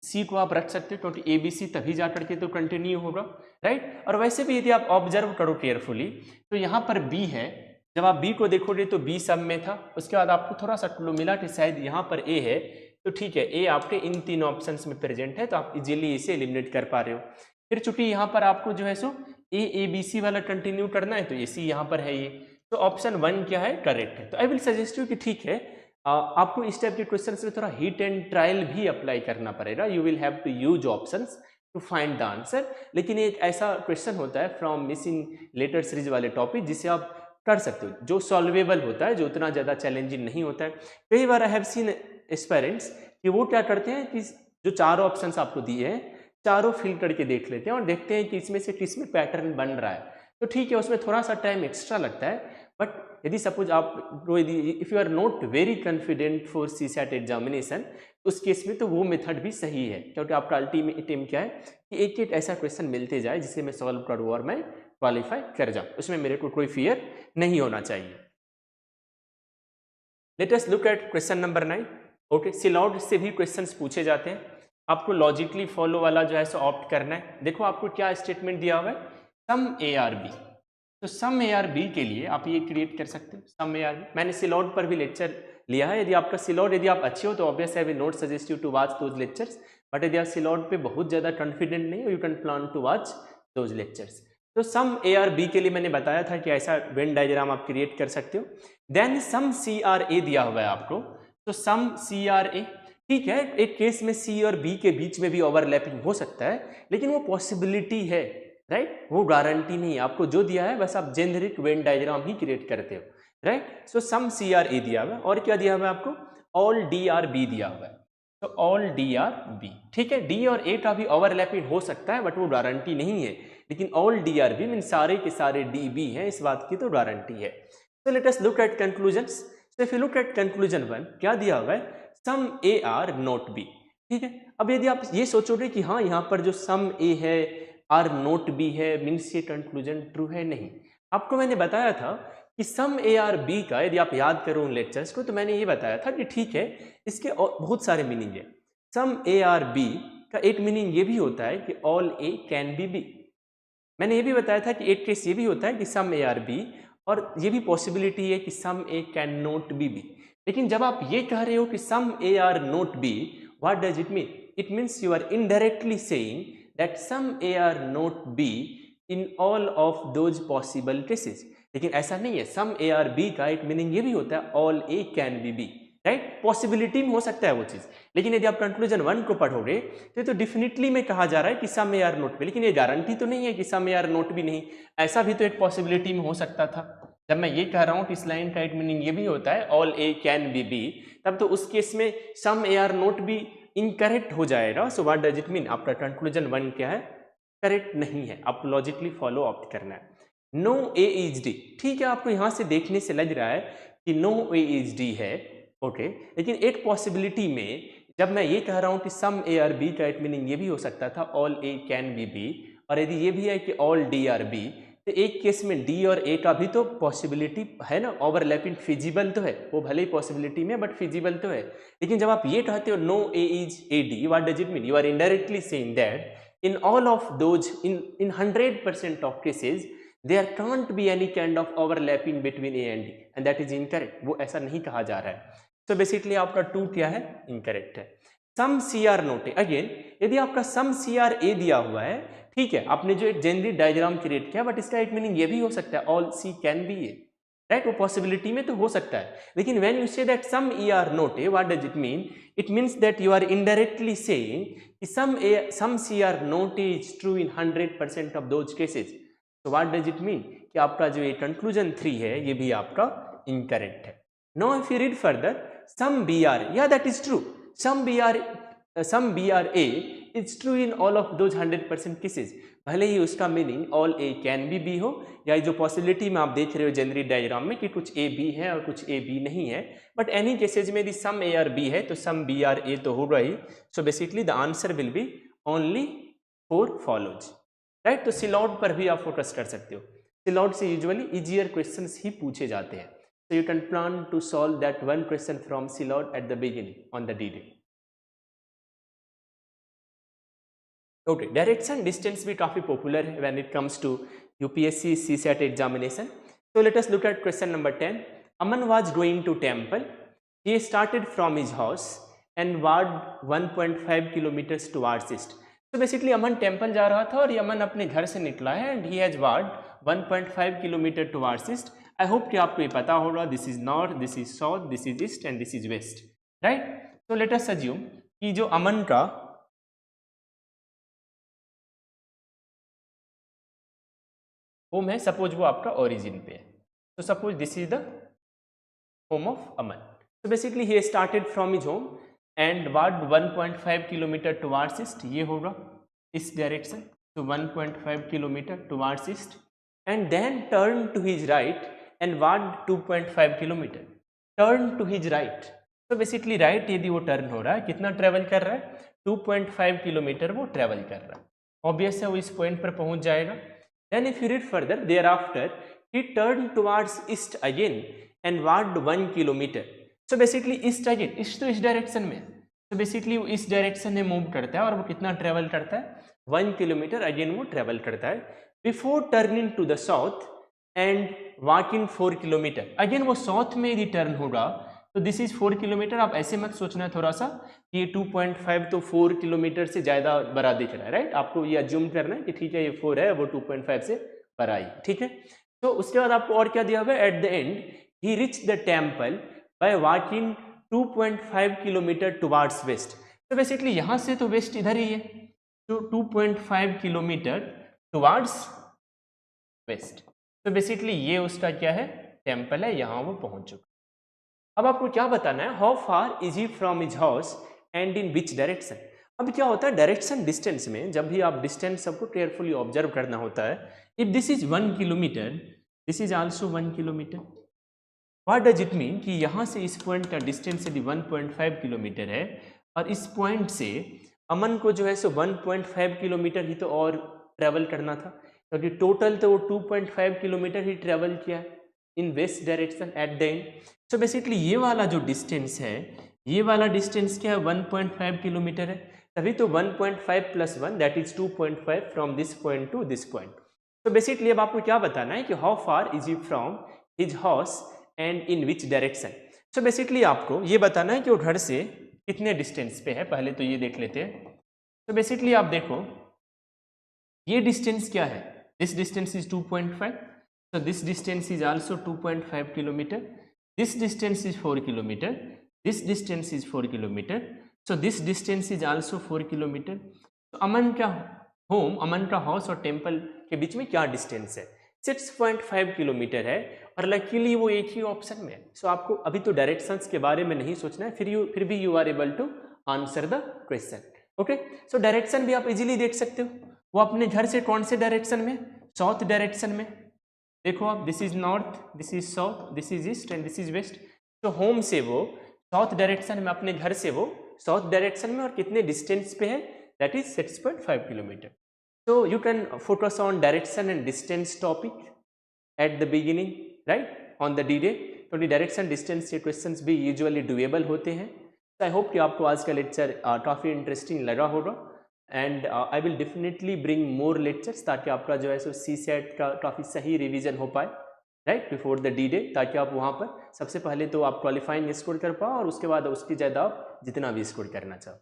A: सी को आप रख सकते हो, क्योंकि ए बी सी तभी जा करके तो कंटिन्यू होगा, राइट। और वैसे भी यदि आप ऑब्जर्व करो केयरफुली तो यहाँ पर बी है, जब आप बी को देखोगे तो बी सब में था, उसके बाद आपको थोड़ा सा क्लू मिला कि शायद यहाँ पर ए है, तो ठीक है ए आपके इन 3 ऑप्शंस में प्रेजेंट है, तो आप इजीली इसे एलिमिनेट कर पा रहे हो। फिर चूंकि यहाँ पर आपको जो है सो ए बी सी वाला कंटिन्यू करना है, तो ए सी यहाँ पर है ये, तो ऑप्शन 1 क्या है, करेक्ट है। तो आई विल सजेस्ट यू कि ठीक है आपको इस टाइप के क्वेश्चंस में थोड़ा हिट एंड ट्रायल भी अप्लाई करना पड़ेगा, you will have to use options to find the answer. लेकिन एक ऐसा क्वेश्चन होता है फ्रॉम मिसिंग लेटर सीरीज वाले टॉपिक जिसे आप कर सकते हो, जो सॉल्वेबल होता है, जो उतना ज़्यादा चैलेंजिंग नहीं होता है। कई बार आई हैव सीन एस्पायरेंट्स कि वो क्या करते हैं कि जो 4 ऑप्शंस आपको दिए हैं चारों फिल करके देख लेते हैं और देखते हैं कि इसमें से किस में पैटर्न बन रहा है, तो ठीक है उसमें थोड़ा सा टाइम एक्स्ट्रा लगता है। बट यदि सपोज आप if you are not very confident for CSAT examination, उस केस में तो वो मेथड भी सही है, क्योंकि आपका अल्टीमेट एम क्या है कि एक एक ऐसा क्वेश्चन मिलते जाए जिसे मैं सॉल्व करूँ और मैं क्वालिफाई कर जाऊँ, उसमें मेरे को कोई फियर नहीं होना चाहिए। Let us look at question number 9। Okay, सिलॉट से भी क्वेश्चंस पूछे जाते हैं, आपको लॉजिकली फॉलो वाला जो है सो ऑप्ट करना है। देखो आपको क्या स्टेटमेंट दिया हुआ है, सम ए आर बी, तो सम ए आर बी के लिए आप ये क्रिएट कर सकते हो सम ए आर बी। मैंने सिलॉट पर भी लेक्चर लिया है, यदि आपका सिलॉट यदि आप अच्छे हो तो obviously I will not suggest you to watch those lectures, but यदि आप सिलॉट पे बहुत ज़्यादा कॉन्फिडेंट नहीं हो, you can plan to watch those lectures. तो सम ए आर बी के लिए मैंने बताया था कि ऐसा वेन डायग्राम आप क्रिएट कर सकते हो। Then some C R A दिया हुआ है आपको, तो सम सी आर ए, ठीक है, एक केस में सी और बी के बीच में भी ओवरलैपिंग हो सकता है, लेकिन वो पॉसिबिलिटी है, राइट, वो गारंटी नहीं है। आपको जो दिया है बस आप जेनरिक वेन डायग्राम ही क्रिएट करते हो, right. So some C R A दिया हुआ है, और क्या दिया हुआ है आपको, ऑल डी आर बी दिया हुआ है, तो ऑल डी आर बी, ठीक है, डी और ए का भी ओवरलैपिंग हो सकता है बट वो गारंटी नहीं है, लेकिन all D are B mean सारे के सारे डी बी हैं, इस बात की तो गारंटी है। तो let us look eight conclusions. So if you look eight conclusion 1, क्या दिया हुआ है, सम ए आर नॉट बी, ठीक है। अब यदि आप ये सोचोगे कि हाँ यहाँ पर जो सम ए है आर नॉट बी है, मीन्स ये कंक्लूजन ट्रू है, नहीं। आपको मैंने बताया था कि सम ए आर बी का, यदि आप याद करो उन लेक्चर्स को, तो मैंने ये बताया था कि ठीक है इसके बहुत सारे मीनिंग है। सम ए आर बी का एक मीनिंग ये भी होता है कि all A can be B, मैंने ये भी बताया था कि एक केस ये भी होता है कि सम ए आर बी, और ये भी पॉसिबिलिटी है कि some A can not be B. लेकिन जब आप ये कह रहे हो कि some A are not B, what does it mean? It means you are indirectly saying that some A are not B in all of those possible cases. लेकिन ऐसा नहीं है, सम ए आर बी का एक मीनिंग ये भी होता है all A can be B, right? Possibility में हो सकता है वो चीज। लेकिन यदि आप कंक्लूजन 1 को पढ़ोगे तो डिफिनेटली में कहा जा रहा है कि सम ए आर नोट भी, लेकिन ये गारंटी तो नहीं है कि सम ए आर नोट भी नहीं, ऐसा भी तो एक पॉसिबिलिटी में हो सकता था। जब मैं ये कह रहा हूं कि इस लाइन का एक मीनिंग ये भी होता है all A can be B, तब तो उस केस में सम ए आर नोट भी इनकरेक्ट हो जाएगा। So what does it mean? आपका कंक्लूजन 1 क्या है? करेक्ट नहीं है, आप लॉजिकली फॉलो ऑप्ट करना है। नो ए इज डी, ठीक है, आपको यहां से देखने से लग रहा है कि नो ए इज डी है, ओके, लेकिन एक पॉसिबिलिटी में जब मैं ये कह रहा हूं कि सम ए आर बी का एक मीनिंग ये भी हो सकता था all A can be B, और यदि ये भी है कि ऑल डी आर बी, तो एक केस में डी और ए का भी तो पॉसिबिलिटी है ना, ओवरलैपिंग, फिजिबल तो है, वो भले ही पॉसिबिलिटी में बट फिजिबल तो है। लेकिन जब आप ये कहते हो no A is a D, what does it mean? You are indirectly saying that in all of those in 100% of cases there can't be any kind of overlapping between A and D, and that is incorrect। वो ऐसा नहीं कहा जा रहा है। so basically आपका 2 क्या है? incorrect है। सम C are not A, again यदि आपका सम सी आर ए दिया हुआ है, ठीक है, आपने जो एक जेनरिक डायग्राम क्रिएट किया, बट इसका एक मीनिंग ये भी हो सकता है all C can be A, right? वो पॉसिबिलिटी में तो हो सकता है। लेकिन when you say that some E are not A, what does it mean? It means that you are indirectly saying कि some C are not A is true in 100% of those cases. तो what does it mean? कि आपका जो ये conclusion 3 है ये भी आपका इनकरेक्ट है। No if you read further, some B are, या that is true, some B are A is true in all of those 100% cases. भले ही उसका meaning all A can be B हो, या जो पॉसिबिलिटी में आप देख रहे हो जेनरिक डायग्राम में कि कुछ ए बी है और कुछ ए बी नहीं है, बट एनी केसेज में यदि सम ए आर बी है तो सम बी आर ए तो होगा ही। So basically the answer will be only 4 follows, right? तो सिलॉट पर भी आप फोकस कर सकते हो। सिलॉट से यूजुअली इजियर क्वेश्चंस ही पूछे जाते हैं, so you can plan to solve that one question from Silod at the beginning on the D-Day. Okay, direction distance भी काफी popular है when it comes to UPSC CSAT examination. So let us look at question number 10. Aman was going to temple. He started from his house and walked 1.5 kilometers towards east. तो basically अमन temple जा रहा था और अमन अपने घर से निकला है and he has walked 1.5 kilometre towards east. I hope कि आपको ये पता होगा, this is north, this is south, this is east and this is west, right? तो लेट अस अज्यूम कि जो अमन का होम है, सपोज वो आपका ओरिजिन पे है, तो suppose this is the home of Aman. तो basically he started from his home and walked 1.5 kilometre towards east, ये होगा इस डायरेक्शन, तो 1.5 kilometre towards east, and then turn to his right and walked 2.5 kilometer. Turn to his right, तो basically right यदि वो turn हो रहा है, कितना ट्रेवल कर रहा है? 2.5 किलोमीटर वो ट्रेवल कर रहा है। ऑब्वियस है वो इस पॉइंट पर पहुंच जाएगा। Then if you read further, thereafter he turn towards east again and walked 1 kilometre. So basically east again, east तो इस डायरेक्शन में, तो बेसिकली वो इस डायरेक्शन में मूव करता है और वो कितना ट्रेवल करता है? 1 किलोमीटर अगेन वो ट्रेवल करता है before turning to the south and walking 4 kilometre. Again वो साउथ में यदि टर्न होगा तो दिस इज 4 किलोमीटर। आप ऐसे मत सोचना थोड़ा सा कि ये 2.5 तो 4 किलोमीटर से ज़्यादा बड़ा दिख रहा है, राइट? आपको ये अज्यूम करना है कि ठीक है ये 4 है, वो 2.5 से बड़ा ही, ठीक है? तो उसके बाद आपको और क्या दिया हुआ है? Eight the and he rich the temple by walking 2.5 kilometre towards waste. तो बेसिकली यहाँ से तो वेस्ट इधर ही है, तो 2.5 किलोमीटर टुवर्ड्स वेस्ट। तो बेसिकली ये उसका क्या है? टेम्पल है, यहाँ वो पहुंच चुका। अब आपको क्या बताना है? How far is he from his house and in which direction. अब क्या होता है डायरेक्शन डिस्टेंस में, जब भी आप डिस्टेंस सबको केयरफुली ऑब्जर्व करना होता है। If this is 1 kilometre, this is also 1 kilometre. What does it mean? कि यहाँ से इस पॉइंट का डिस्टेंस यदि 1.5 किलोमीटर है और इस पॉइंट से अमन को जो है सो 1.5 किलोमीटर ही तो और ट्रेवल करना था, क्योंकि टोटल तो वो 2.5 किलोमीटर ही ट्रेवल किया है in west direction at the end. So basically ये वाला जो डिस्टेंस है, ये वाला डिस्टेंस क्या है? 1.5 किलोमीटर है। तभी तो 1.5 + 1 that is 2.5 from this point two this point. तो बेसिकली अब आपको क्या बताना है कि how far is he from his house and in which direction. So basically आपको ये बताना है कि वो घर से कितने डिस्टेंस पे है, पहले तो ये देख लेते हैं। तो बेसिकली आप देखो ये डिस्टेंस क्या है, this distance is 2.5, so this distance is also 2.5 kilometer, this distance is 4 kilometer, this distance is 4 kilometer, so this distance is also 4 kilometer। तो अमन का होम, अमन का हाउस और टेम्पल के बीच में क्या डिस्टेंस है, 6.5 किलोमीटर है, और लकीली वो एक ही ऑप्शन में है। सो आपको अभी तो डायरेक्शंस के बारे में नहीं सोचना है, फिर भी you are able to answer the question. Okay, so direction भी आप इजीली देख सकते हो, वो अपने घर से कौन से डायरेक्शन में, साउथ डायरेक्शन में। देखो आप, this is north, this is south, this is east and this is west. तो होम से वो साउथ डायरेक्शन में, अपने घर से वो साउथ डायरेक्शन में, और कितने डिस्टेंस पे है, that is 6.5 kilometre. So you can focus on direction and distance topic at the beginning, right, on the D-Day, क्योंकि डायरेक्शन डिस्टेंस के क्वेश्चंस भी यूजुअली डुएबल होते हैं। तो आई होप कि आपको आज का लेक्चर काफ़ी इंटरेस्टिंग लगा होगा, and I will definitely bring more lectures, ताकि आपका जो है सो CSAT का काफ़ी सही रिवीजन हो पाए, राइट, बिफोर द D-Day, ताकि आप वहाँ पर सबसे पहले तो आप क्वालिफाइंग स्कोर कर पाओ, और उसके बाद उसकी ज़्यादा आप जितना भी स्कोर करना चाहो।